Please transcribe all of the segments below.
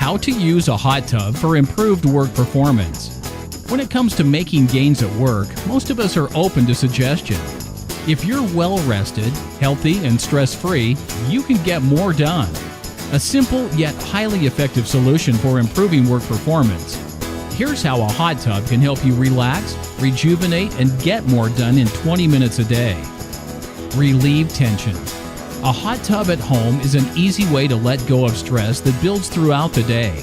How to use a hot tub for improved work performance. When it comes to making gains at work, most of us are open to suggestion. If you're well rested, healthy, and stress-free, you can get more done. A simple yet highly effective solution for improving work performance. Here's how a hot tub can help you relax, rejuvenate, and get more done in 20 minutes a day. Relieve tension. A hot tub at home is an easy way to let go of stress that builds throughout the day.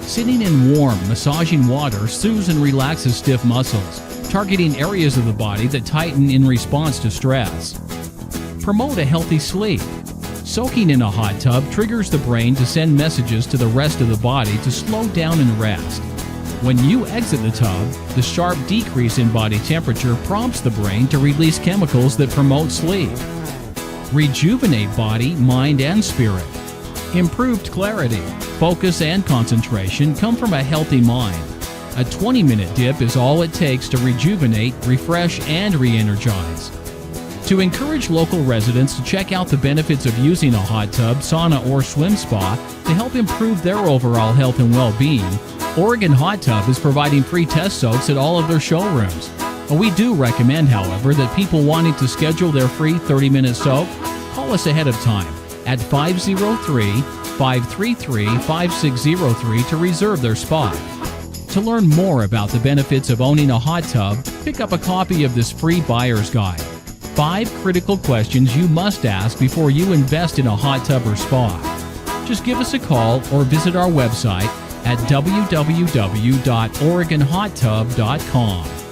Sitting in warm, massaging water soothes and relaxes stiff muscles, targeting areas of the body that tighten in response to stress. Promote a healthy sleep. Soaking in a hot tub triggers the brain to send messages to the rest of the body to slow down and rest. When you exit the tub, the sharp decrease in body temperature prompts the brain to release chemicals that promote sleep. Rejuvenate body, mind, and spirit. Improved clarity, focus, and concentration come from a healthy mind. A 20-minute dip is all it takes to rejuvenate, refresh, and re-energize. To encourage local residents to check out the benefits of using a hot tub, sauna, or swim spa to help improve their overall health and well-being, Oregon Hot Tub is providing free test soaks at all of their showrooms. We do recommend, however, that people wanting to schedule their free 30-minute soak call us ahead of time at 503-533-5603 to reserve their spot. To learn more about the benefits of owning a hot tub, pick up a copy of this free buyer's guide. 5 critical questions you must ask before you invest in a hot tub or spa. Just give us a call or visit our website at www.oregonhottub.com.